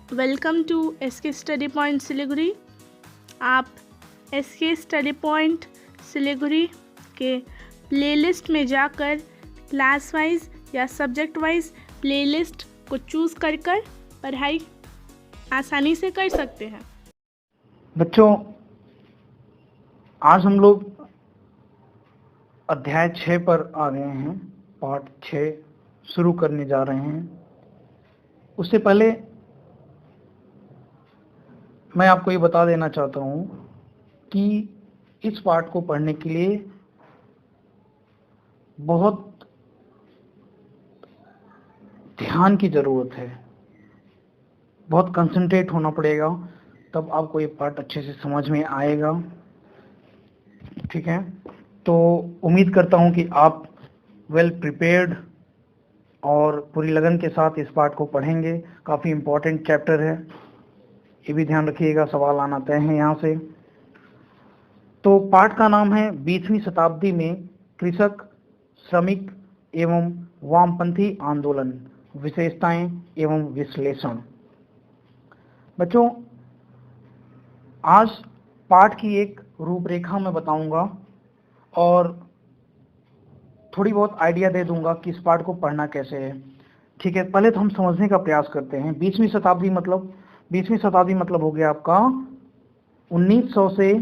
Welcome to SK study point Siliguri. आप SK study point Siliguri के playlist में जाकर क्लास वाइज या सब्जेक्ट वाइज प्लेलिस्ट को चूज़ कर पढ़ाई आसानी से कर सकते हैं। बच्चों, आज हम लोग अध्याय 6 पर आ गए हैं। पाठ 6 शुरू करने जा रहे हैं। उससे पहले मैं आपको ये बता देना चाहता हूँ कि इस पाठ को पढ़ने के लिए बहुत ध्यान की ज़रूरत है, बहुत कंसंट्रेट होना पड़ेगा, तब आपको ये पाठ अच्छे से समझ में आएगा। ठीक है, तो उम्मीद करता हूँ कि आप वेल प्रिपेयर्ड और पूरी लगन के साथ इस पाठ को पढ़ेंगे। काफ़ी इम्पोर्टेंट चैप्टर है, ये भी ध्यान रखिएगा, सवाल आना तय है यहाँ से। तो पाठ का नाम है 20वीं शताब्दी में कृषक, श्रमिक एवं वामपंथी आंदोलन, विशेषताएं एवं विश्लेषण। बच्चों, आज पाठ की एक रूपरेखा मैं बताऊंगा और थोड़ी बहुत आइडिया दे दूंगा कि इस पाठ को पढ़ना कैसे है। ठीक है, पहले तो हम समझने का प्रयास करते हैं। 20वीं शताब्दी मतलब हो गया आपका 1900 से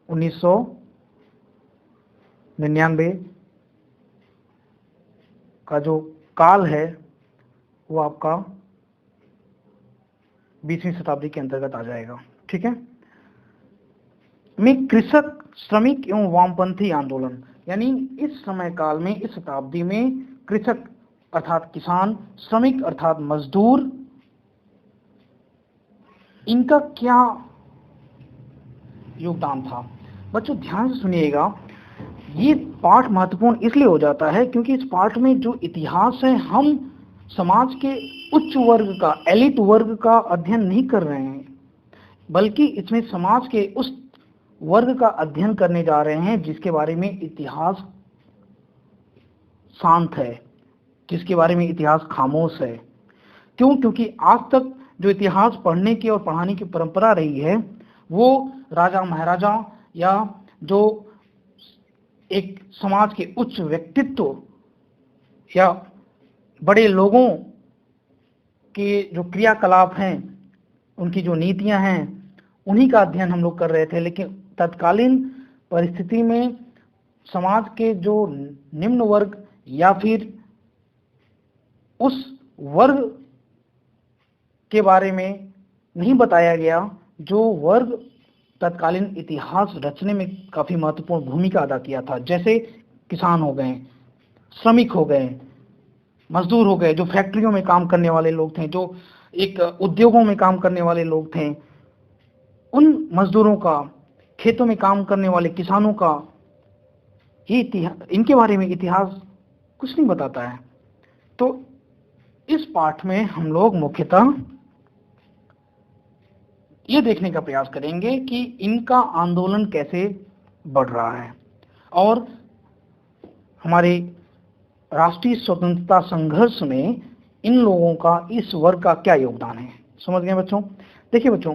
1999 का जो काल है वो आपका 20वीं शताब्दी के अंतर्गत आ जाएगा। ठीक है, में कृषक, श्रमिक एवं वामपंथी आंदोलन, यानी इस समय काल में, इस शताब्दी में कृषक अर्थात किसान, श्रमिक अर्थात मजदूर, इनका क्या योगदान था। बच्चों ध्यान से सुनिएगा, ये पाठ महत्वपूर्ण इसलिए हो जाता है क्योंकि इस पाठ में जो इतिहास है, हम समाज के उच्च वर्ग का, एलिट वर्ग का अध्ययन नहीं कर रहे हैं, बल्कि इसमें समाज के उस वर्ग का अध्ययन करने जा रहे हैं जिसके बारे में इतिहास शांत है, जिसके बारे में इतिहास खामोश है। क्यों? क्योंकि आज तक जो इतिहास पढ़ने की और पढ़ाने की परंपरा रही है वो राजा महाराजा या जो एक समाज के उच्च व्यक्तित्व या बड़े लोगों के जो क्रियाकलाप हैं, उनकी जो नीतियां हैं, उन्हीं का अध्ययन हम लोग कर रहे थे। लेकिन तत्कालीन परिस्थिति में समाज के जो निम्न वर्ग या फिर उस वर्ग के बारे में नहीं बताया गया जो वर्ग तत्कालीन इतिहास रचने में काफी महत्वपूर्ण भूमिका अदा किया था। जैसे किसान हो गए, श्रमिक हो गए, मजदूर हो गए, जो फैक्ट्रियों में काम करने वाले लोग थे, जो एक उद्योगों में काम करने वाले लोग थे, उन मजदूरों का, खेतों में काम करने वाले किसानों का, ये इतिहास, इनके बारे में इतिहास कुछ नहीं बताता है। तो इस पाठ में हम लोग मुख्यतः ये देखने का प्रयास करेंगे कि इनका आंदोलन कैसे बढ़ रहा है और हमारे राष्ट्रीय स्वतंत्रता संघर्ष में इन लोगों का, इस वर्ग का क्या योगदान है। समझ गए बच्चों? देखिए बच्चों,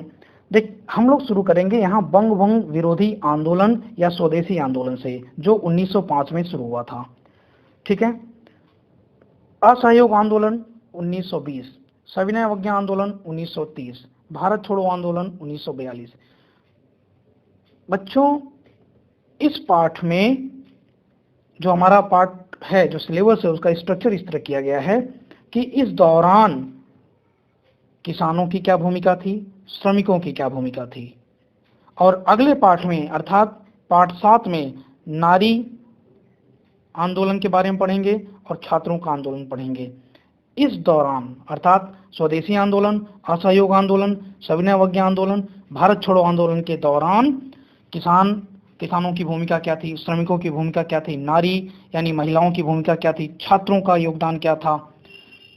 हम लोग शुरू करेंगे यहाँ बंग विरोधी आंदोलन या स्वदेशी आंदोलन से, जो 1905 में शुरू हुआ था। ठीक है, असहयोग आंदोलन 1920, सविनय अवज्ञा आंदोलन 1930, भारत छोड़ो आंदोलन 1942। बच्चों, इस पाठ में जो हमारा पाठ है, जो सिलेबस है, उसका स्ट्रक्चर इस तरह किया गया है कि इस दौरान किसानों की क्या भूमिका थी, श्रमिकों की क्या भूमिका थी, और अगले पाठ में अर्थात पाठ 7 में नारी आंदोलन के बारे में पढ़ेंगे और छात्रों का आंदोलन पढ़ेंगे। इस दौरान अर्थात स्वदेशी आंदोलन, असहयोग आंदोलन, सविनय अवज्ञा आंदोलन, भारत छोड़ो आंदोलन के दौरान किसानों की भूमिका क्या थी, श्रमिकों की भूमिका क्या थी, नारी यानी महिलाओं की भूमिका क्या थी, छात्रों का योगदान क्या था,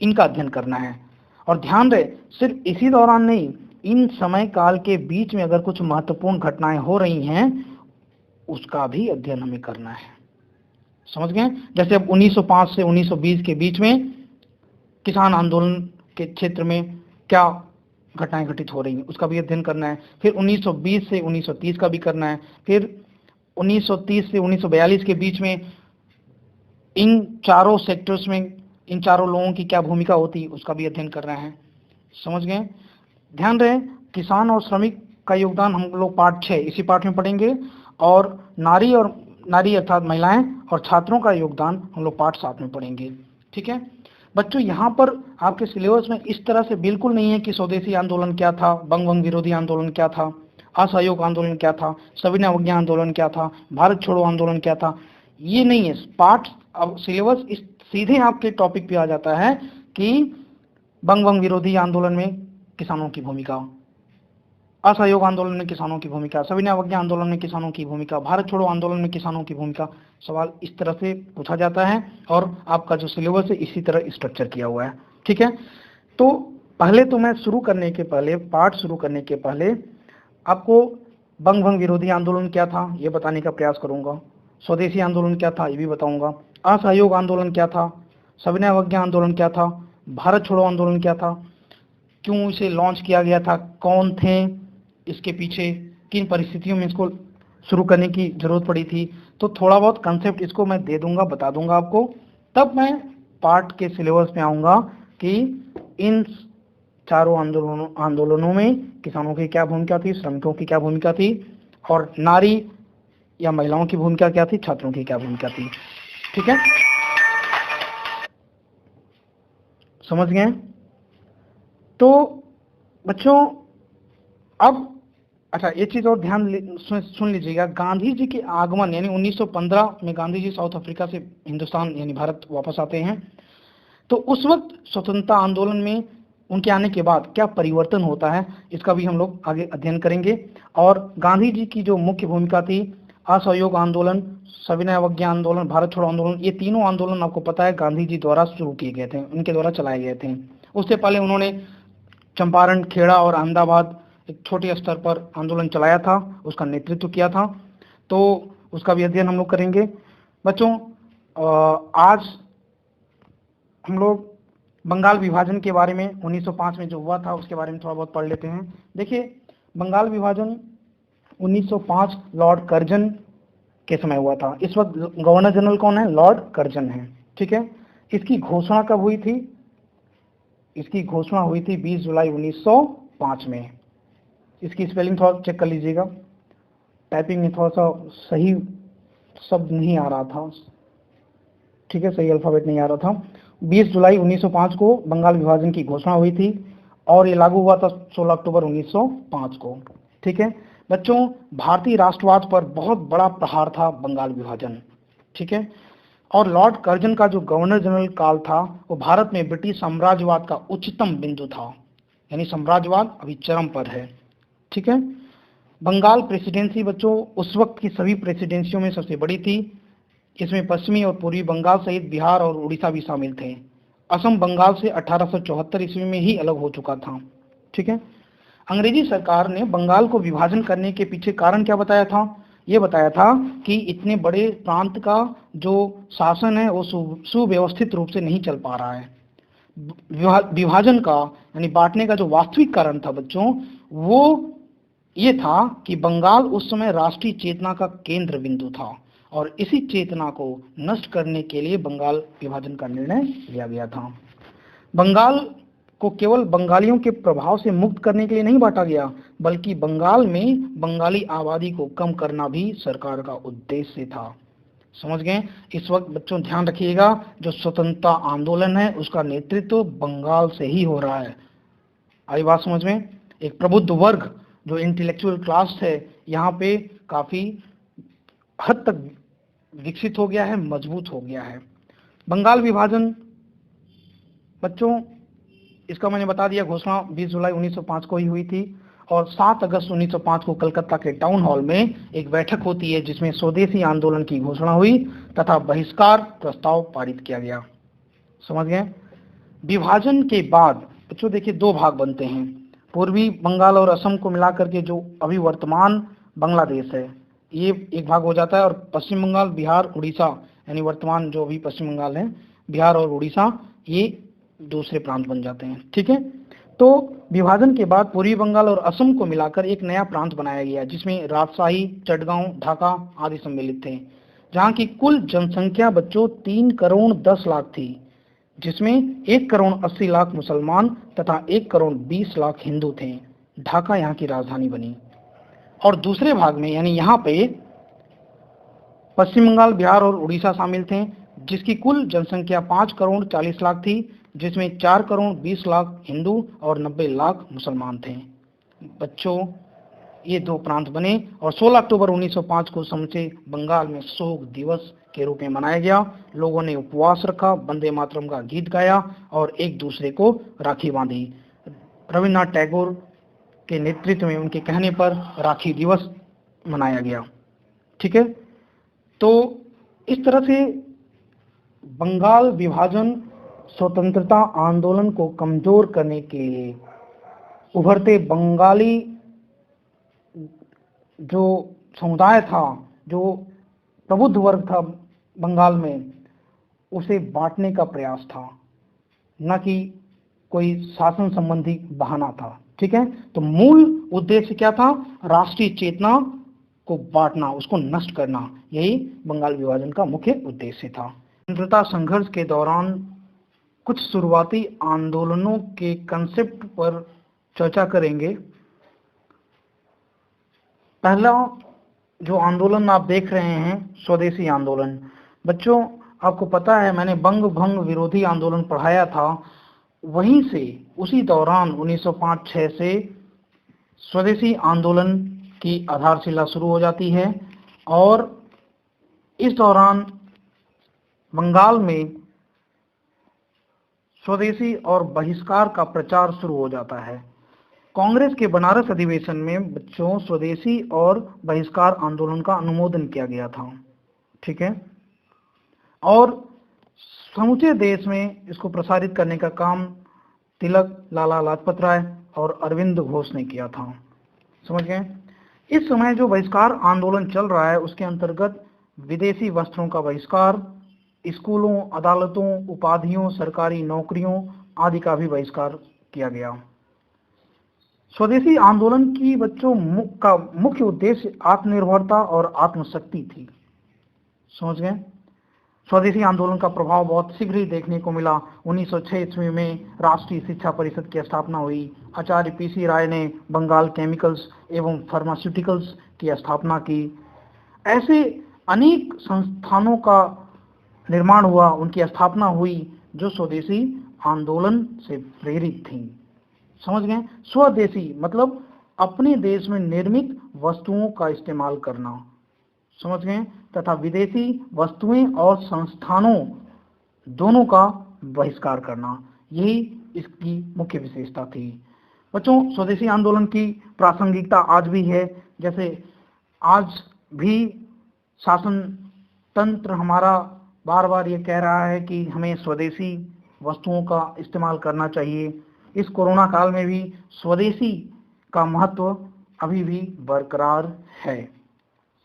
इनका अध्ययन करना है। और ध्यान रहे, सिर्फ इसी दौरान नहीं, इन समय काल के बीच में अगर कुछ महत्वपूर्ण घटनाएं हो रही हैं उसका भी अध्ययन हमें करना है। समझ गए? जैसे अब 1905 से 1920 के बीच में किसान आंदोलन के क्षेत्र में क्या घटनाएं घटित हो रही हैं उसका भी अध्ययन करना है। फिर 1920 से 1930 का भी करना है। फिर 1930 से 1942 के बीच में इन चारों सेक्टर्स में इन चारों लोगों की क्या भूमिका होती उसका भी अध्ययन करना है। समझ गए? ध्यान रहे, किसान और श्रमिक का योगदान हम लोग पार्ट 6 इसी पार्ट में पढ़ेंगे, और नारी अर्थात महिलाएं और छात्रों का योगदान हम लोग पार्ट 7 में पढ़ेंगे। ठीक है बच्चों, यहाँ पर आपके सिलेबस में इस तरह से बिल्कुल नहीं है कि स्वदेशी आंदोलन क्या था, बंग विरोधी आंदोलन क्या था, असहयोग आंदोलन क्या था, सविनय अवज्ञा आंदोलन क्या था, भारत छोड़ो आंदोलन क्या था। ये नहीं है पार्ट। अब सिलेबस इस सीधे आपके टॉपिक पे आ जाता है कि बंग विरोधी आंदोलन में किसानों की भूमिका, असहयोग आंदोलन में किसानों की भूमिका, सविनय अवज्ञा आंदोलन में किसानों की भूमिका, भारत छोड़ो आंदोलन में किसानों की भूमिका। सवाल इस तरह से पूछा जाता है और आपका जो सिलेबस है इसी तरह स्ट्रक्चर किया हुआ है। ठीक है, तो पहले तो मैं पाठ शुरू करने के पहले आपको बंग विरोधी आंदोलन क्या था ये बताने का प्रयास करूंगा, स्वदेशी आंदोलन क्या था ये भी बताऊंगा, असहयोग आंदोलन क्या था, सविनय अवज्ञा आंदोलन क्या था, भारत छोड़ो आंदोलन क्या था, क्यों इसे लॉन्च किया गया था, कौन थे इसके पीछे, किन परिस्थितियों में इसको शुरू करने की जरूरत पड़ी थी। तो थोड़ा बहुत कंसेप्ट इसको मैं दे दूंगा, बता दूंगा आपको, तब मैं पार्ट के सिलेबस में आऊंगा कि इन चारों आंदोलनों में किसानों की क्या भूमिका थी, श्रमिकों की क्या भूमिका थी, और नारी या महिलाओं की भूमिका क्या थी, छात्रों की क्या भूमिका थी। ठीक है, समझ गए? तो बच्चों अब अच्छा एक चीज और ध्यान सुन लीजिएगा, गांधी जी के आगमन यानी 1915 में गांधी जी साउथ अफ्रीका से हिंदुस्तान यानी भारत वापस आते हैं। तो उस वक्त स्वतंत्रता आंदोलन में उनके आने के बाद क्या परिवर्तन होता है इसका भी हम लोग आगे अध्ययन करेंगे। और गांधी जी की जो मुख्य भूमिका थी, असहयोग आंदोलन, सविनय अवज्ञा आंदोलन, भारत छोड़ो आंदोलन, ये तीनों आंदोलन आपको पता है गांधी जी द्वारा शुरू किए गए थे, उनके द्वारा चलाए गए थे। उससे पहले उन्होंने चंपारण, खेड़ा और अहमदाबाद एक छोटे स्तर पर आंदोलन चलाया था, उसका नेतृत्व किया था, तो उसका भी अध्ययन हम लोग करेंगे। बच्चों आज हम लोग बंगाल विभाजन के बारे में 1905 में जो हुआ था उसके बारे में थोड़ा बहुत पढ़ लेते हैं। देखिए, बंगाल विभाजन 1905 लॉर्ड कर्जन के समय हुआ था। इस वक्त गवर्नर जनरल कौन है? लॉर्ड कर्जन है। ठीक है, इसकी घोषणा कब हुई थी? इसकी घोषणा हुई थी 20 जुलाई 1905 में। इसकी स्पेलिंग थोड़ा चेक कर लीजिएगा, टाइपिंग में थोड़ा सा सही शब्द नहीं आ रहा था। ठीक है, सही अल्फाबेट नहीं आ रहा था। 20 जुलाई 1905 को बंगाल विभाजन की घोषणा हुई थी और ये लागू हुआ था 16 अक्टूबर 1905 को। ठीक है बच्चों, भारतीय राष्ट्रवाद पर बहुत बड़ा प्रहार था बंगाल विभाजन। ठीक है, और लॉर्ड कर्जन का जो गवर्नर जनरल काल था वो भारत में ब्रिटिश साम्राज्यवाद का उच्चतम बिंदु था, यानी साम्राज्यवाद अभी चरम पर है। ठीक है, बंगाल प्रेसिडेंसी बच्चों उस वक्त की सभी प्रेसिडेंसियों में सबसे बड़ी थी। इसमें पश्चिमी और पूर्वी बंगाल सहित बिहार और उड़ीसा भी शामिल थे। असम बंगाल से 1874 ईस्वी में ही अलग हो चुका था। ठीक है, अंग्रेजी सरकार ने बंगाल को विभाजन करने के पीछे कारण क्या बताया था? ये बताया था कि इतने बड़े प्रांत का जो शासन है वो सुव्यवस्थित रूप से नहीं चल पा रहा है। विभाजन का यानी बांटने का जो वास्तविक कारण था बच्चों, वो ये था कि बंगाल उस समय राष्ट्रीय चेतना का केंद्र बिंदु था और इसी चेतना को नष्ट करने के लिए बंगाल विभाजन का निर्णय लिया गया था। बंगाल को केवल बंगालियों के प्रभाव से मुक्त करने के लिए नहीं बांटा गया, बल्कि बंगाल में बंगाली आबादी को कम करना भी सरकार का उद्देश्य था। समझ गए? इस वक्त बच्चों ध्यान रखिएगा, जो स्वतंत्रता आंदोलन है उसका नेतृत्व बंगाल से ही हो रहा है। आई बात समझ में? एक प्रबुद्ध वर्ग जो इंटेलेक्चुअल क्लास है यहाँ पे काफी हद तक विकसित हो गया है, मजबूत हो गया है। बंगाल विभाजन बच्चों इसका मैंने बता दिया, घोषणा 20 जुलाई 1905 को ही हुई थी और 7 अगस्त 1905 को कलकत्ता के टाउन हॉल में एक बैठक होती है जिसमें स्वदेशी आंदोलन की घोषणा हुई तथा बहिष्कार प्रस्ताव पारित किया गया। समझ गए? विभाजन के बाद बच्चों देखिए दो भाग बनते हैं, पूर्वी बंगाल और असम को मिलाकर के जो अभी वर्तमान बांग्लादेश है ये एक भाग हो जाता है, और पश्चिम बंगाल, बिहार, उड़ीसा यानी वर्तमान जो अभी पश्चिम बंगाल है, बिहार और उड़ीसा ये दूसरे प्रांत बन जाते हैं। ठीक है, तो विभाजन के बाद पूर्वी बंगाल और असम को मिलाकर एक नया प्रांत बनाया गया जिसमें राजशाही, चटगांव, ढाका आदि सम्मिलित थे, जहां की कुल जनसंख्या बच्चों 3 करोड़ 10 लाख थी, जिसमें 1 करोड़ 80 लाख मुसलमान तथा 1 करोड़ 20 लाख हिंदू थे। ढाका यहाँ की राजधानी बनी। और दूसरे भाग में यानी यहाँ पे पश्चिम बंगाल, बिहार और उड़ीसा शामिल थे, जिसकी कुल जनसंख्या 5 करोड़ 40 लाख थी, जिसमें 4 करोड़ 20 लाख हिंदू और 90 लाख मुसलमान थे। बच्चों, ये 2 प्रांत बने और 16 अक्टूबर 1905 को समूचे बंगाल में शोक दिवस के रूप में मनाया गया। लोगों ने उपवास रखा, वंदे मातरम का गीत गाया और एक दूसरे को राखी बांधी। रविन्द्रनाथ टैगोर के नेतृत्व में उनके कहने पर राखी दिवस मनाया गया। ठीक है, तो इस तरह से बंगाल विभाजन स्वतंत्रता आंदोलन को कमजोर करने के लिए उभरते बंगाली जो समुदाय था, जो प्रबुद्ध वर्ग था बंगाल में, उसे बांटने का प्रयास था, न कि कोई शासन संबंधी बहाना था। ठीक है, तो मूल उद्देश्य क्या था? राष्ट्रीय चेतना को बांटना, उसको नष्ट करना, यही बंगाल विभाजन का मुख्य उद्देश्य था। स्वतंत्रता संघर्ष के दौरान कुछ शुरुआती आंदोलनों के कंसेप्ट पर चर्चा करेंगे। पहला जो आंदोलन आप देख रहे हैं, स्वदेशी आंदोलन। बच्चों, आपको पता है मैंने बंग भंग विरोधी आंदोलन पढ़ाया था, वहीं से उसी दौरान 1905-6 से स्वदेशी आंदोलन की आधारशिला शुरू हो जाती है और इस दौरान बंगाल में स्वदेशी और बहिष्कार का प्रचार शुरू हो जाता है। कांग्रेस के बनारस अधिवेशन में बच्चों स्वदेशी और बहिष्कार आंदोलन का अनुमोदन किया गया था। ठीक है, और समूचे देश में इसको प्रसारित करने का काम तिलक, लाला लाजपत राय और अरविंद घोष ने किया था। समझ गए? इस समय जो बहिष्कार आंदोलन चल रहा है उसके अंतर्गत विदेशी वस्त्रों का बहिष्कार, स्कूलों, अदालतों, उपाधियों, सरकारी नौकरियों आदि का भी बहिष्कार किया गया। स्वदेशी आंदोलन की बच्चों का मुख्य उद्देश्य आत्मनिर्भरता और आत्मशक्ति थी। समझ गए? स्वदेशी आंदोलन का प्रभाव बहुत शीघ्र ही देखने को मिला। 1906 ईस्वी में राष्ट्रीय शिक्षा परिषद की स्थापना हुई। आचार्य पीसी राय ने बंगाल केमिकल्स एवं फार्मास्यूटिकल्स की स्थापना की। ऐसे अनेक संस्थानों का निर्माण हुआ, उनकी स्थापना हुई जो स्वदेशी आंदोलन से प्रेरित थी। समझ गए? स्वदेशी मतलब अपने देश में निर्मित वस्तुओं का इस्तेमाल करना। समझ गए? तथा विदेशी वस्तुएं और संस्थानों दोनों का बहिष्कार करना, यही इसकी मुख्य विशेषता थी। बच्चों, स्वदेशी आंदोलन की प्रासंगिकता आज भी है। जैसे आज भी शासन तंत्र हमारा बार बार ये कह रहा है कि हमें स्वदेशी वस्तुओं का इस्तेमाल करना चाहिए। इस कोरोना काल में भी स्वदेशी का महत्व अभी भी बरकरार है।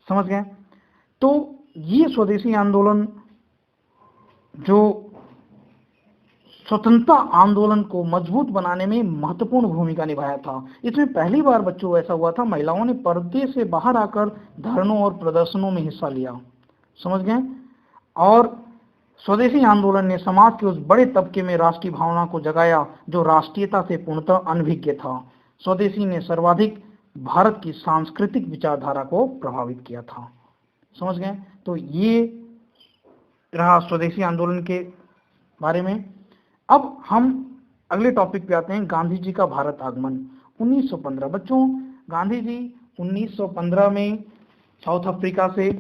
समझ गए? तो ये स्वदेशी आंदोलन जो स्वतंत्रता आंदोलन को मजबूत बनाने में महत्वपूर्ण भूमिका निभाया था। इसमें पहली बार बच्चों ऐसा हुआ था, महिलाओं ने पर्दे से बाहर आकर धरनों और प्रदर्शनों में हिस्सा लिया। समझ गए? और स्वदेशी आंदोलन ने समाज के उस बड़े तबके में राष्ट्रीय भावना को जगाया जो राष्ट्रीयता से पूर्णतः अनभिज्ञ था। स्वदेशी ने सर्वाधिक भारत की सांस्कृतिक विचारधारा को प्रभावित किया था। समझ गए? तो ये रहा स्वदेशी आंदोलन के बारे में। अब हम अगले टॉपिक पे आते हैं, गांधी जी का भारत आगमन 1915। बच्चों, गांधी जी 1915 में साउथ अफ्रीका से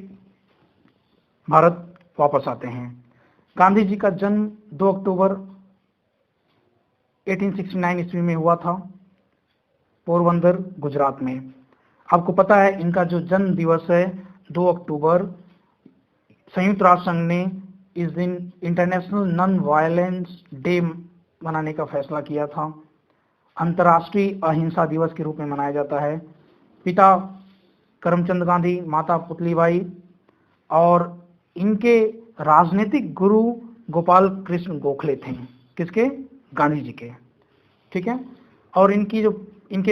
भारत वापस आते हैं। गांधी जी का जन्म 2 अक्टूबर 1869 ईस्वी में हुआ था, पोरबंदर, गुजरात में। आपको पता है इनका जो जन्म दिवस है 2 अक्टूबर, संयुक्त राष्ट्र संघ ने इस दिन इंटरनेशनल नॉन वायलेंस डे मनाने का फैसला किया था। अंतर्राष्ट्रीय अहिंसा दिवस के रूप में मनाया जाता है। पिता करमचंद गांधी, माता पुतलीबाई और इनके राजनीतिक गुरु गोपाल कृष्ण गोखले थे। किसके? गांधी जी के, ठीक है। और इनके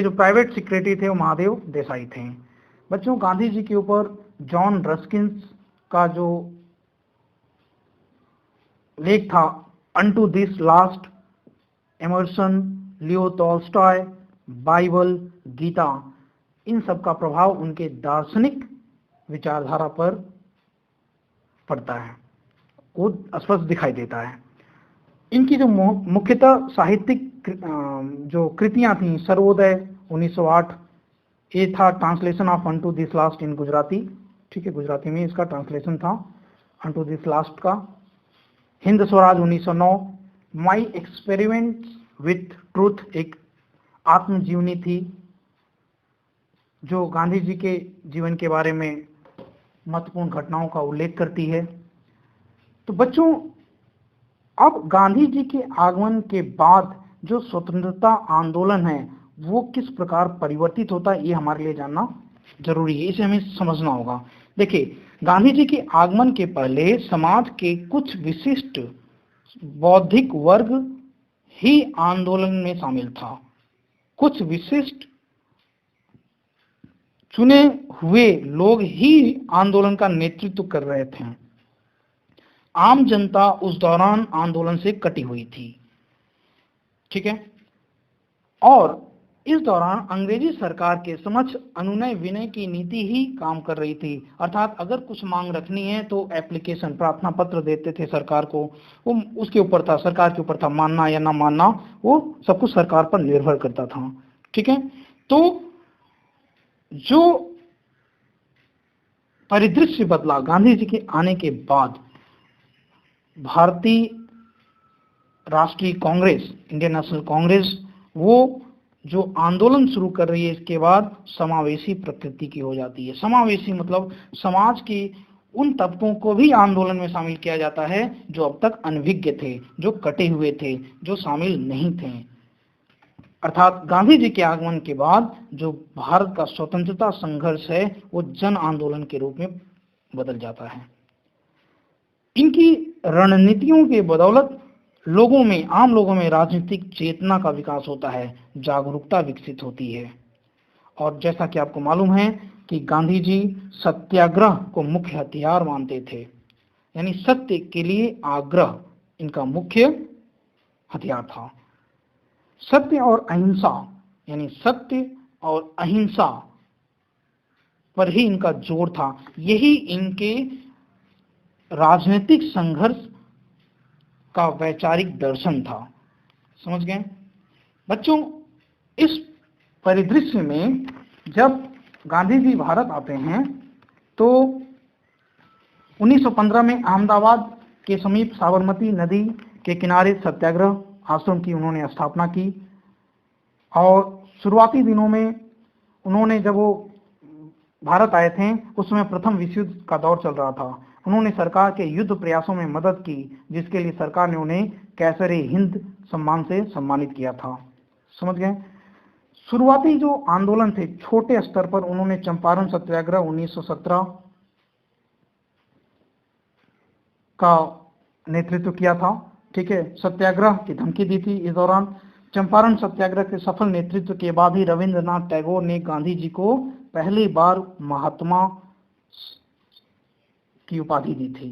जो प्राइवेट सेक्रेटरी थे वो महादेव देसाई थे। बच्चों, गांधी जी के ऊपर जॉन रस्किन्स का जो लेख था unto this last, Emerson, Leo Tolstoy, Bible, Gita, इन सब का प्रभाव उनके दार्शनिक विचारधारा पर पड़ता है, वो स्पष्ट दिखाई देता है। इनकी जो मुख्यतः साहित्यिक जो कृतियां थी, सर्वोदय 1908, ये था translation of unto this last in Gujarati, ठीक है, गुजराती में इसका ट्रांसलेशन था अनटू दिस लास्ट का। Hind Swaraj 1909, my experiments with truth एक आत्मजीवनी थी जो गांधी जी के जीवन के बारे में महत्वपूर्ण घटनाओं का उल्लेख करती है। तो बच्चों, अब गांधी जी के आगमन के बाद जो स्वतंत्रता आंदोलन है वो किस प्रकार परिवर्तित होता है, ये हमारे लिए जानना जरूरी है, इसे हमें समझना होगा। देखिए, गांधी जी के आगमन के पहले समाज के कुछ विशिष्ट बौद्धिक वर्ग ही आंदोलन में शामिल था। कुछ विशिष्ट चुने हुए लोग ही आंदोलन का नेतृत्व कर रहे थे। आम जनता उस दौरान आंदोलन से कटी हुई थी, ठीक है। और इस दौरान अंग्रेजी सरकार के समक्ष अनुनय विनय की नीति ही काम कर रही थी, अर्थात अगर कुछ मांग रखनी है तो एप्लीकेशन, प्रार्थना पत्र देते थे सरकार को, वो उसके ऊपर था, सरकार के ऊपर था, मानना या ना मानना वो सब कुछ सरकार पर निर्भर करता था, ठीक है। तो जो परिदृश्य बदला गांधी जी के आने के बाद, भारतीय राष्ट्रीय कांग्रेस, इंडियन नेशनल कांग्रेस, वो जो आंदोलन शुरू कर रही है इसके बाद समावेशी प्रकृति की हो जाती है। समावेशी मतलब समाज के उन तबकों को भी आंदोलन में शामिल किया जाता है जो अब तक अनभिज्ञ थे, जो कटे हुए थे, जो शामिल नहीं थे। अर्थात गांधी जी के आगमन के बाद जो भारत का स्वतंत्रता संघर्ष है वो जन आंदोलन के रूप में बदल जाता है। इनकी रणनीतियों के बदौलत लोगों में, आम लोगों में राजनीतिक चेतना का विकास होता है, जागरूकता विकसित होती है। और जैसा कि आपको मालूम है कि गांधी जी सत्याग्रह को मुख्य हथियार मानते थे, यानी सत्य के लिए आग्रह इनका मुख्य हथियार था। सत्य और अहिंसा, यानी सत्य और अहिंसा पर ही इनका जोर था, यही इनके राजनीतिक संघर्ष का वैचारिक दर्शन था। समझ गए बच्चों? इस परिदृश्य में जब गांधी जी भारत आते हैं तो 1915 में अहमदाबाद के समीप साबरमती नदी के किनारे सत्याग्रह आश्रम की उन्होंने स्थापना की। और शुरुआती दिनों में उन्होंने, जब वो भारत आए थे उस समय प्रथम विश्व युद्ध का दौर चल रहा था, उन्होंने सरकार के युद्ध प्रयासों में मदद की, जिसके लिए सरकार ने उन्हें कैसर-ए-हिंद सम्मान से सम्मानित किया था। समझ गए? शुरुआती जो आंदोलन थे छोटे स्तर पर, उन्होंने चंपारण सत्याग्रह 1917 का नेतृत्व किया था, ठीक है, सत्याग्रह की धमकी दी थी। इस दौरान चंपारण सत्याग्रह के सफल नेतृत्व के बाद ही रविंद्रनाथ टैगोर ने गांधी जी को पहली बार महात्मा की उपाधि दी थी।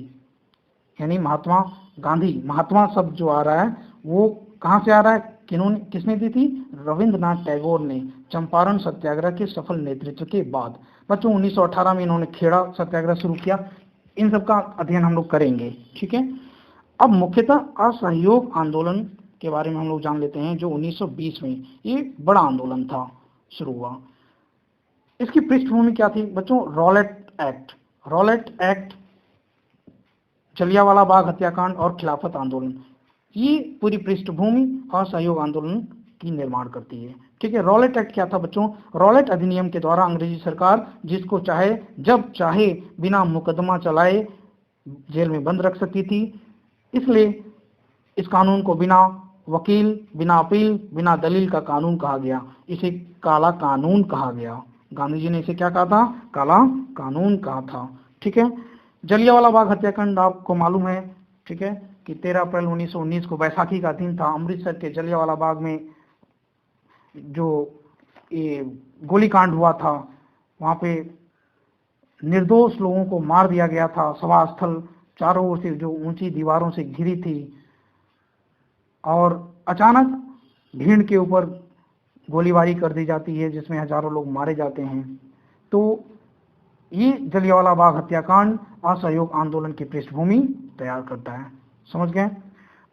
यानी महात्मा गांधी, महात्मा शब्द जो आ रहा है वो कहाँ से आ रहा है, किसने दी थी? रविंद्रनाथ टैगोर ने, चंपारण सत्याग्रह के सफल नेतृत्व के बाद। बच्चों 1918 में इन्होंने खेड़ा सत्याग्रह शुरू किया। इन सब का अध्ययन हम लोग करेंगे, ठीक है। अब मुख्यतः असहयोग आंदोलन के बारे में हम लोग जान लेते हैं, जो 1920 में ये बड़ा आंदोलन था, शुरू हुआ। इसकी पृष्ठभूमि क्या थी बच्चों? रॉलेट एक्ट, जलियांवाला बाग हत्याकांड और खिलाफत आंदोलन, ये पूरी पृष्ठभूमि असहयोग आंदोलन की निर्माण करती है, ठीक है। रॉलेट एक्ट क्या था बच्चों? रॉलेट अधिनियम के द्वारा अंग्रेजी सरकार जिसको चाहे जब चाहे बिना मुकदमा चलाए जेल में बंद रख सकती थी। इसलिए इस कानून को बिना वकील, बिना अपील, बिना दलील का कानून कहा गया। इसे काला कानून कहा गया। गांधी जी ने इसे क्या कहा था? काला कानून कहा था, ठीक है। जलियांवाला बाग हत्याकांड आपको मालूम है, ठीक है। कि 13 अप्रैल 1919 को बैसाखी का दिन था। अमृतसर के जलियांवाला बाग में जो ये गोलीकांड हुआ था, वहाँ पे निर्दोष लोगों को मार दिया गया था। सभा स्थल चारों ओर से जो ऊंची दीवारों से घिरी थी और अचानक भीड़ के ऊपर गोलीबारी कर दी जाती है, जिसमें हजारों लोग मारे जाते हैं। तो ये जलियांवाला बाग हत्याकांड असहयोग आंदोलन की पृष्ठभूमि तैयार करता है। समझ गए।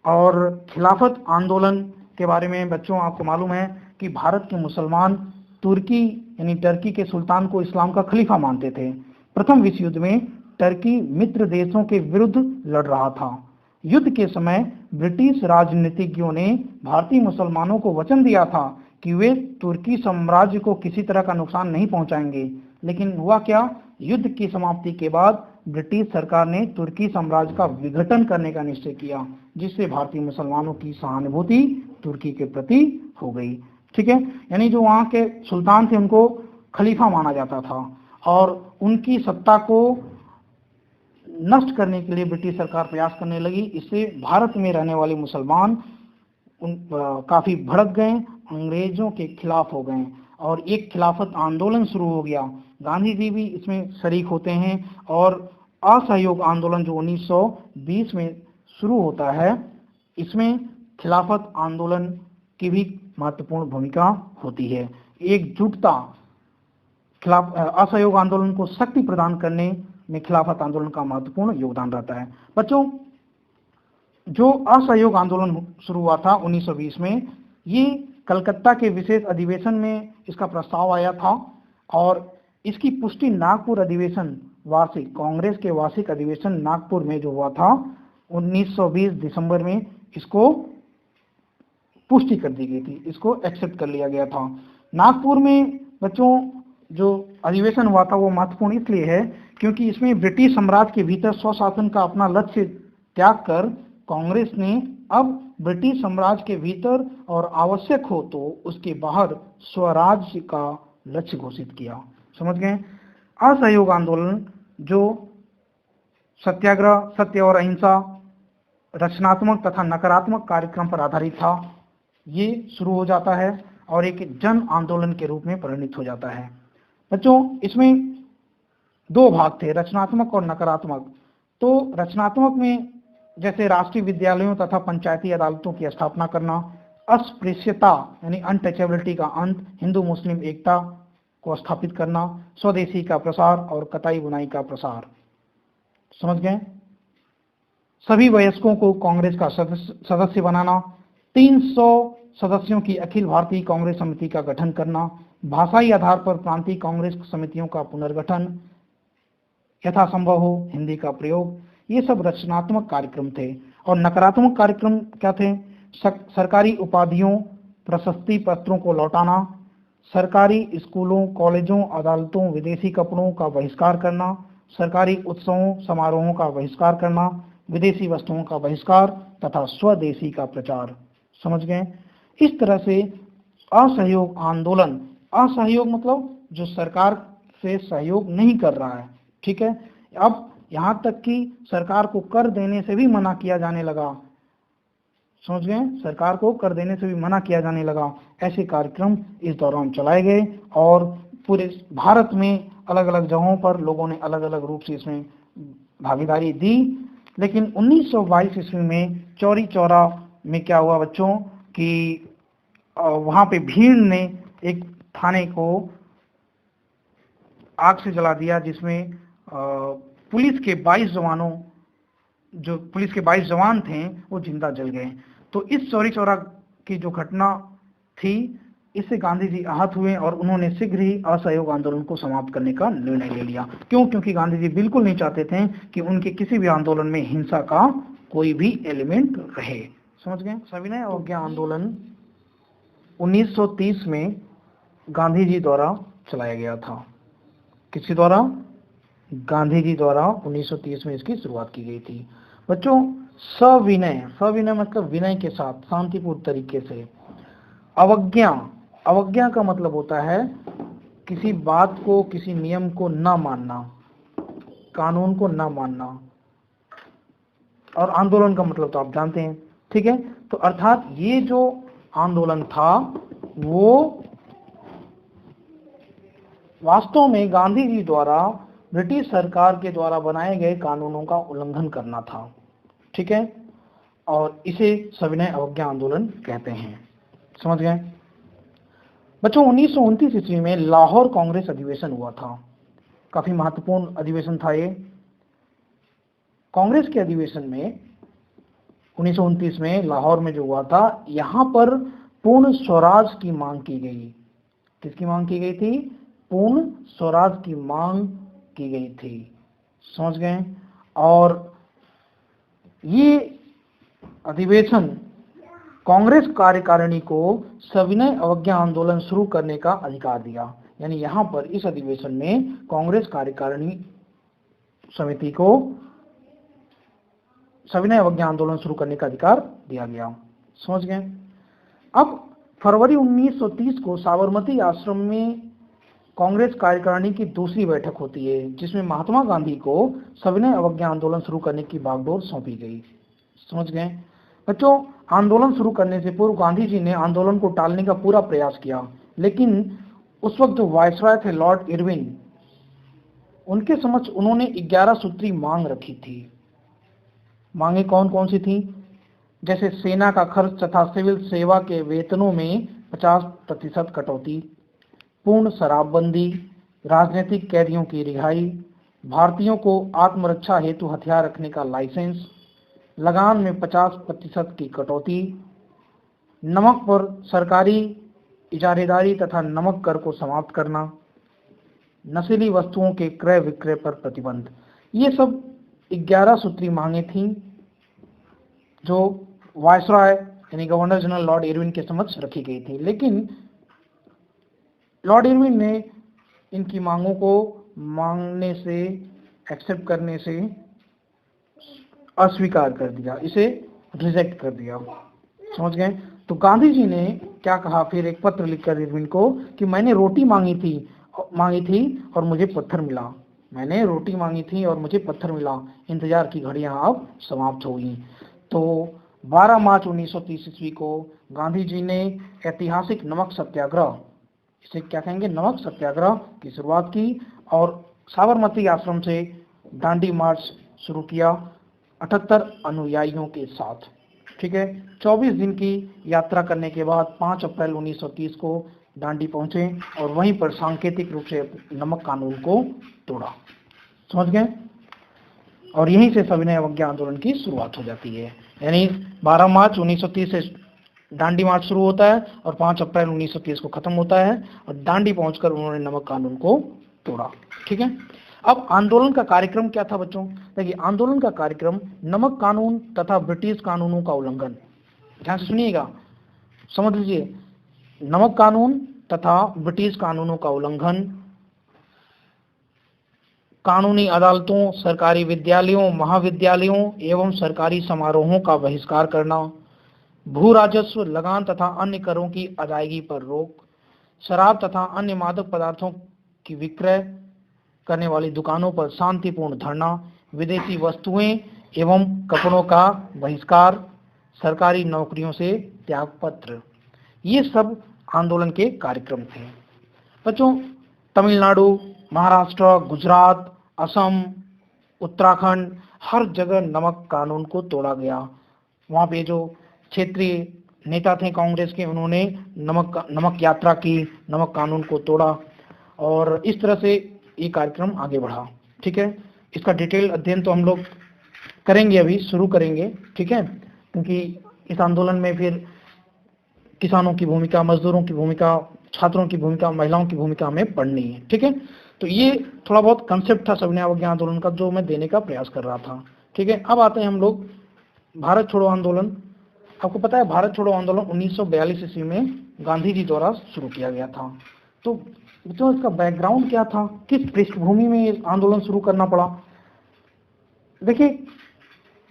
और खिलाफत आंदोलन के बारे में बच्चों आपको मालूम है कि भारत के मुसलमान तुर्की यानी टर्की के सुल्तान को इस्लाम का खलीफा मानते थे। प्रथम विश्व युद्ध में टर्की मित्र देशों के विरुद्ध लड़ रहा था। युद्ध के समय ब्रिटिश राजनीतिज्ञों ने भारतीय मुसलमानों को वचन दिया था कि वे तुर्की साम्राज्य को किसी तरह का नुकसान नहीं पहुंचाएंगे। लेकिन हुआ क्या? युद्ध की समाप्ति के बाद ब्रिटिश सरकार ने तुर्की साम्राज्य का विघटन करने का निश्चय किया, जिससे भारतीय मुसलमानों की सहानुभूति तुर्की के प्रति हो गई। ठीक है, यानी जो वहाँ के सुल्तान थे उनको खलीफा माना जाता था और उनकी सत्ता को नष्ट करने के लिए ब्रिटिश सरकार प्रयास करने लगी। इससे भारत में रहने वाले मुसलमान काफी भड़क गए, अंग्रेजों के खिलाफ हो गए और एक खिलाफत आंदोलन शुरू हो गया। गांधी जी भी इसमें शरीक होते हैं और असहयोग आंदोलन जो 1920 में शुरू होता है, इसमें खिलाफत आंदोलन की भी महत्वपूर्ण भूमिका होती है। एकजुटता असहयोग आंदोलन को शक्ति प्रदान करने में खिलाफत आंदोलन का महत्वपूर्ण योगदान रहता है। बच्चों, जो असहयोग आंदोलन शुरू हुआ था 1920 में, ये कलकत्ता के विशेष अधिवेशन में इसका प्रस्ताव आया था और इसकी पुष्टि नागपुर अधिवेशन वार्षिक कांग्रेस के वार्षिक अधिवेशन नागपुर में जो हुआ था 1920 दिसंबर में, इसको पुष्टि कर दी गई थी, इसको एक्सेप्ट कर लिया गया था। नागपुर में बच्चों जो अधिवेशन हुआ था वो महत्वपूर्ण इसलिए है क्योंकि इसमें ब्रिटिश साम्राज्य के भीतर स्वशासन का अपना लक्ष्य त्याग कर कांग्रेस ने अब ब्रिटिश साम्राज्य के भीतर और आवश्यक हो तो उसके बाहर स्वराज्य का लक्ष्य घोषित किया। समझ गए। असहयोग आंदोलन जो सत्याग्रह, सत्य और अहिंसा, रचनात्मक तथा नकारात्मक कार्यक्रम पर आधारित था, ये शुरू हो जाता है और एक जन आंदोलन के रूप में परिणत हो जाता है। बच्चों, इसमें दो भाग थे, रचनात्मक और नकारात्मक। तो रचनात्मक में जैसे राष्ट्रीय विद्यालयों तथा पंचायती अदालतों की स्थापना करना, अस्पृश्यता यानी अनटचेबिलिटी का अंत, हिंदू मुस्लिम एकता को स्थापित करना, स्वदेशी का प्रसार और कताई बुनाई का प्रसार। समझ गए। सभी वयस्कों को कांग्रेस का सदस्य बनाना, 300 सदस्यों की अखिल भारतीय कांग्रेस समिति का गठन करना, भाषाई आधार पर प्रांतीय कांग्रेस समितियों का पुनर्गठन, यथासंभव हो हिंदी का प्रयोग, ये सब रचनात्मक कार्यक्रम थे। और नकारात्मक कार्यक्रम क्या थे? सरकारी उपाधियों, प्रशस्ति पत्रों को लौटाना, सरकारी स्कूलों, कॉलेजों, अदालतों, विदेशी कपड़ों का बहिष्कार करना, सरकारी उत्सवों समारोहों का बहिष्कार करना, विदेशी वस्तुओं का बहिष्कार तथा स्वदेशी का प्रचार। समझ गए। इस तरह से असहयोग आंदोलन, असहयोग मतलब जो सरकार से सहयोग नहीं कर रहा है। ठीक है। अब यहाँ तक कि सरकार को कर देने से भी मना किया जाने लगा। समझ गए। सरकार को कर देने से भी मना किया जाने लगा। ऐसे कार्यक्रम इस दौरान चलाए गए और पूरे भारत में अलग अलग जगहों पर लोगों ने अलग अलग रूप से इसमें भागीदारी दी। लेकिन 1922 ईस्वी में चौरी चौरा में क्या हुआ बच्चों कि वहां पे भीड़ ने एक थाने को आग से जला दिया, जिसमें पुलिस के 22 जवानों, जो पुलिस के 22 जवान थे वो जिंदा जल गए। तो इस चौरी चौरा की जो घटना थी, इससे गांधी जी आहत हुए और उन्होंने शीघ्र ही असहयोग आंदोलन को समाप्त करने का निर्णय ले लिया। क्यों? क्योंकि गांधी जी बिल्कुल नहीं चाहते थे कि उनके किसी भी आंदोलन में हिंसा का कोई भी एलिमेंट रहे। समझ गए। सविनय अवज्ञा आंदोलन 1930 में गांधी जी द्वारा चलाया गया था। किसके द्वारा? गांधी जी द्वारा 1930 में इसकी शुरुआत की गई थी। बच्चों, सविनय, सविनय मतलब विनय के साथ, शांतिपूर्ण तरीके से। अवज्ञा, अवज्ञा का मतलब होता है किसी बात को, किसी नियम को न मानना, कानून को न मानना। और आंदोलन का मतलब तो आप जानते हैं, ठीक है। तो अर्थात ये जो आंदोलन था वो वास्तव में गांधी जी द्वारा ब्रिटिश सरकार के द्वारा बनाए गए कानूनों का उल्लंघन करना था, ठीक है, और इसे सविनय अवज्ञा आंदोलन कहते हैं। समझ गए बच्चों? 1929 ईस्वी में लाहौर कांग्रेस अधिवेशन हुआ था, काफी महत्वपूर्ण अधिवेशन था ये। कांग्रेस के अधिवेशन में 1929 में लाहौर में जो हुआ था, यहां पर पूर्ण स्वराज की मांग की गई। किसकी मांग की गई थी? पूर्ण स्वराज की मांग की गई थी। समझ गए? और ये अधिवेशन कांग्रेस कार्यकारिणी को सविनय अवज्ञा आंदोलन शुरू करने का अधिकार दिया। यानी यहां पर इस अधिवेशन में कांग्रेस कार्यकारिणी समिति को सविनय अवज्ञा आंदोलन शुरू करने का अधिकार दिया गया। समझ गए? अब फरवरी 1930 को साबरमती आश्रम में कांग्रेस कार्यकारिणी की दूसरी बैठक होती है, जिसमें महात्मा गांधी को सविनय अवज्ञा आंदोलन शुरू करने की बागडोर सौंपी गई। समझ गए बच्चों? आंदोलन शुरू करने से पूर्व गांधी जी ने आंदोलन को टालने का पूरा प्रयास किया, लेकिन उस वक्त जो वायसराय थे लॉर्ड इरविन, उनके समक्ष उन्होंने 11 सूत्री मांग रखी थी। मांगे कौन कौन सी थी? जैसे सेना का खर्च तथा सिविल सेवा के वेतनों में 50% कटौती, पूर्ण शराबबंदी, राजनीतिक कैदियों की रिहाई, भारतीयों को आत्मरक्षा हेतु हथियार रखने का लाइसेंस, लगान में 50% की कटौती, नमक पर सरकारी इजारेदारी तथा नमक कर को समाप्त करना, नशीली वस्तुओं के क्रय विक्रय पर प्रतिबंध। ये सब 11 सूत्री मांगे थी जो वायसराय यानी गवर्नर जनरल लॉर्ड इरविन के समक्ष रखी गई थी। लेकिन लॉर्ड इरविन ने इनकी मांगों को मांगने से, एक्सेप्ट करने से अस्वीकार कर दिया, इसे रिजेक्ट कर दिया। समझ गए? तो गांधी जी ने क्या कहा फिर एक पत्र लिखकर इरविन को कि मैंने रोटी मांगी थी और मुझे पत्थर मिला। मैंने रोटी मांगी थी और मुझे पत्थर मिला। इंतजार की घड़ियां अब समाप्त हो गई। तो 12 मार्च 1930 ईस्वी को गांधी जी ने ऐतिहासिक नमक सत्याग्रह, इसे क्या कहेंगे, नमक सत्याग्रह की शुरुआत की और साबरमती आश्रम से दांडी मार्च शुरू किया 78 अनुयायियों के साथ। ठीक है, 24 दिन की यात्रा करने के बाद 5 अप्रैल 1930 को दांडी पहुंचे और वहीं पर सांकेतिक रूप से नमक कानून को तोड़ा। समझ गए? और यहीं से सविनय अवज्ञा आंदोलन की शुरुआत हो जाती है। यानी 12 मार्च 1930 से दांडी मार्च शुरू होता है और 5 अप्रैल 1930 को खत्म होता है और दांडी पहुंचकर उन्होंने नमक कानून को तोड़ा। ठीक है, अब आंदोलन का कार्यक्रम क्या था बच्चों? देखिए, आंदोलन का कार्यक्रम नमक कानून तथा ब्रिटिश कानूनों का उल्लंघन। ध्यान से सुनिएगा, समझ लीजिए, नमक कानून तथा ब्रिटिश कानूनों का उल्लंघन, कानूनी अदालतों, सरकारी विद्यालयों, महाविद्यालयों एवं सरकारी समारोहों का बहिष्कार करना, भू राजस्व, लगान तथा अन्य करों की अदायगी पर रोक, शराब तथा अन्य मादक पदार्थों की विक्रय करने वाली दुकानों पर शांतिपूर्ण धरना, विदेशी वस्तुएं एवं कपड़ों का बहिष्कार, सरकारी नौकरियों से त्यागपत्र, ये सब आंदोलन के कार्यक्रम थे। बच्चों, तमिलनाडु, महाराष्ट्र, गुजरात, असम, उत्तराखंड, हर जगह नमक कानून को तोड़ा गया। वहाँ पे जो क्षेत्रीय नेता थे कांग्रेस के, उन्होंने नमक यात्रा की, नमक कानून को तोड़ा और इस तरह से ये कार्यक्रम आगे बढ़ा। ठीक है, इसका डिटेल अध्ययन तो हम लोग करेंगे, अभी शुरू करेंगे। ठीक है, क्योंकि इस आंदोलन में फिर किसानों की भूमिका, मजदूरों की भूमिका, छात्रों की भूमिका, महिलाओं की भूमिका हमें पढ़नी है। ठीक है, तो ये थोड़ा बहुत कंसेप्ट था सविनय अवज्ञा आंदोलन का, जो मैं देने का प्रयास कर रहा था। ठीक है, अब आते हैं हम लोग भारत छोड़ो आंदोलन। आपको पता है भारत छोड़ो आंदोलन 1942 ईस्वी में गांधी जी द्वारा शुरू किया गया था। तो बच्चों, इसका बैकग्राउंड क्या था, किस पृष्ठभूमि में ये आंदोलन शुरू करना पड़ा? देखिए,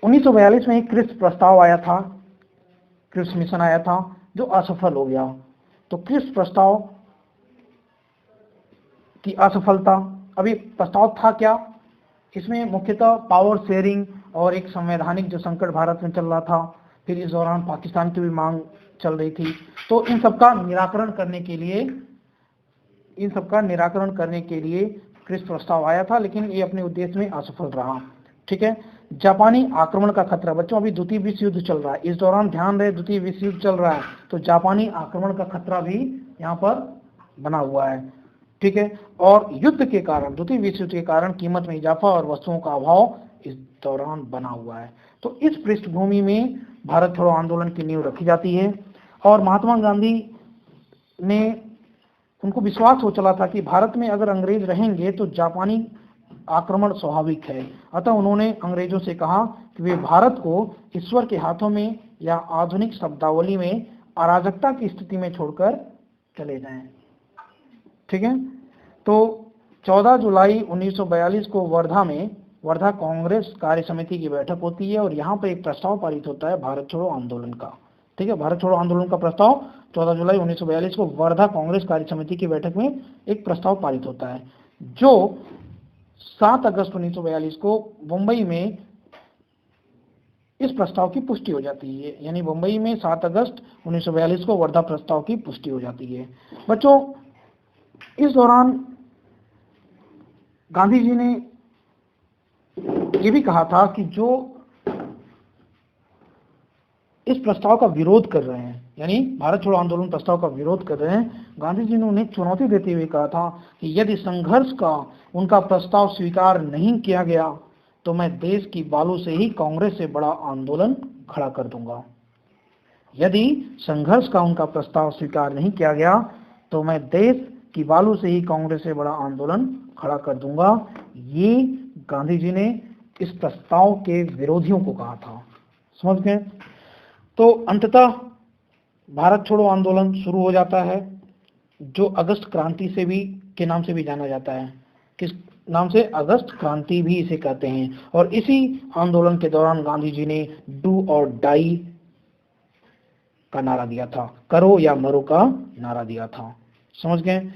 1942 में एक क्रिप्स प्रस्ताव आया था, क्रिप्स मिशन आया था जो असफल हो गया। तो क्रिप्स प्रस्ताव की असफलता, अभी प्रस्ताव था क्या? इसमें मुख्यतः पावर शेयरिंग और एक संवैधानिक जो संकट भारत में चल रहा था, फिर इस दौरान पाकिस्तान की भी मांग चल रही थी। तो इन सबका निराकरण करने के लिए क्रिस्ट प्रस्ताव आया था, लेकिन ये अपने उद्देश्य में असफल रहा। ठीक है। जापानी आक्रमण का खतरा, बच्चों अभी द्वितीय विश्व युद्ध चल रहा है, इस दौरान ध्यान रहे द्वितीय विश्व युद्ध चल रहा है, तो जापानी आक्रमण का खतरा भी यहाँ पर बना हुआ है। ठीक है। और युद्ध के कारण, द्वितीय विश्व युद्ध के कारण कीमत में इजाफा और वस्तुओं का अभाव इस दौरान बना हुआ है। तो इस पृष्ठभूमि में भारत छोड़ो आंदोलन की नींव रखी जाती है और महात्मा गांधी ने, उनको विश्वास हो चला था कि भारत में अगर अंग्रेज रहेंगे तो जापानी आक्रमण स्वाभाविक है। अतः उन्होंने अंग्रेजों से कहा कि वे भारत को ईश्वर के हाथों में या आधुनिक शब्दावली में अराजकता की स्थिति में छोड़कर चले जाएं। ठीक है। तो 14 जुलाई 1942 को वर्धा कांग्रेस कार्य समिति की बैठक होती है और यहाँ पर एक प्रस्ताव पारित होता है भारत छोड़ो आंदोलन का। ठीक है। भारत छोड़ो आंदोलन का प्रस्ताव 14 जुलाई 1942 को वर्धा कांग्रेस कार्य समिति की बैठक में एक प्रस्ताव पारित होता है, जो 7 अगस्त 1942 को मुंबई में इस प्रस्ताव की पुष्टि हो जाती है। यानी मुंबई में 7 अगस्त 1942 को वर्धा प्रस्ताव की पुष्टि हो जाती है। बच्चों, इस दौरान गांधी जी ने ये भी कहा था कि जो इस प्रस्ताव का विरोध कर रहे हैं, यानी भारत छोड़ो आंदोलन प्रस्ताव का विरोध कर रहे हैं, गांधी जी ने उन्हें चुनौती देते हुए कहा था कि यदि संघर्ष का उनका प्रस्ताव स्वीकार नहीं किया गया तो मैं देश की बालू से ही कांग्रेस से बड़ा आंदोलन खड़ा कर दूंगा। यदि संघर्ष का उनका प्रस्ताव स्वीकार नहीं किया गया तो मैं देश की बालू से ही कांग्रेस से बड़ा आंदोलन खड़ा कर दूंगा। ये गांधी जी ने इस प्रस्ताव के विरोधियों को कहा था। समझ गए? तो अंततः भारत छोड़ो आंदोलन शुरू हो जाता है, जो अगस्त क्रांति से भी के नाम से भी जाना जाता है। किस नाम से? अगस्त क्रांति भी इसे कहते हैं। और इसी आंदोलन के दौरान गांधी जी ने डू और डाई का नारा दिया था, करो या मरो का नारा दिया था। समझ गए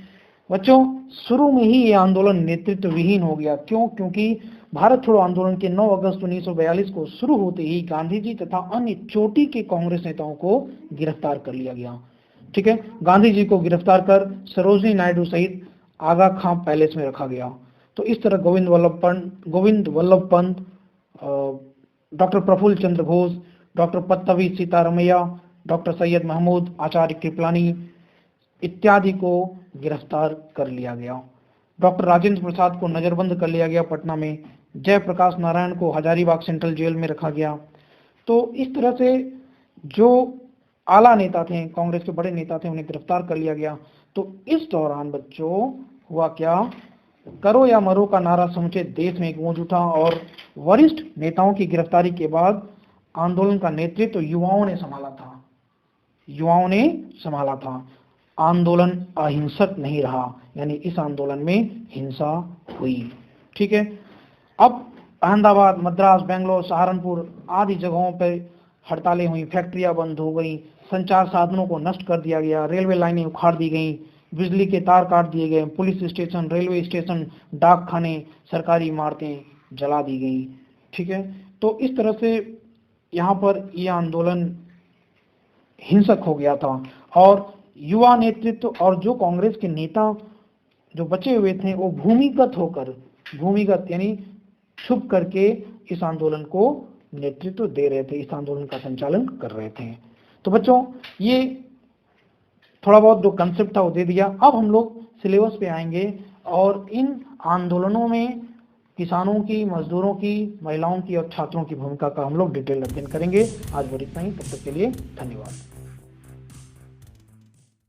बच्चों? शुरू में ही ये आंदोलन नेतृत्व विहीन हो गया। क्यों? क्योंकि भारत छोड़ो आंदोलन के 9 अगस्त 1942 को शुरू होते ही गांधी जी तथा अन्य चोटी के कांग्रेस नेताओं को गिरफ्तार कर लिया गया। ठीक है। गांधी जी को गिरफ्तार कर सरोजिनी नायडू सहित आगा खां पैलेस में रखा गया। तो इस तरह गोविंद वल्लभ पंत, डॉक्टर प्रफुल्ल चंद्र घोष, डॉक्टर पट्टभी सीतारामैया, डॉक्टर सैयद महमूद, आचार्य कृपलानी इत्यादि को गिरफ्तार कर लिया गया। डॉक्टर राजेंद्र प्रसाद को नजरबंद कर लिया गया पटना में। जयप्रकाश नारायण को हजारीबाग सेंट्रल जेल में रखा गया। तो इस तरह से जो आला नेता थे, कांग्रेस के बड़े नेता थे, उन्हें गिरफ्तार कर लिया गया। तो इस दौरान बच्चों हुआ क्या? करो या मरो का नारा समूचे देश में गूंज उठा और वरिष्ठ नेताओं की गिरफ्तारी के बाद आंदोलन का नेतृत्व युवाओं ने संभाला था। आंदोलन अहिंसक नहीं रहा, यानी इस आंदोलन में हिंसा हुई। ठीक है। अब अहमदाबाद, मद्रास, बेंगलोर, सहारनपुर आदि जगहों पर हड़तालें हुई, फैक्ट्रियां बंद हो गई, संचार साधनों को नष्ट कर दिया गया, रेलवे लाइनें उखाड़ दी गई, बिजली के तार काट दिए गए, पुलिस स्टेशन, रेलवे स्टेशन, डाक खाने, सरकारी इमारतें जला दी गई। ठीक है। तो इस तरह से यहाँ पर यह आंदोलन हिंसक हो गया था और युवा नेतृत्व और जो कांग्रेस के नेता जो बचे हुए थे वो भूमिगत यानी छुप करके इस आंदोलन को नेतृत्व दे रहे थे, इस आंदोलन का संचालन कर रहे थे। तो बच्चों, ये थोड़ा बहुत जो कंसेप्ट था वो दे दिया। अब हम लोग सिलेबस पे आएंगे और इन आंदोलनों में किसानों की, मजदूरों की, महिलाओं की और छात्रों की भूमिका का हम लोग डिटेल अध्ययन करेंगे। आज बहुत इतना ही, तब तक के लिए धन्यवाद।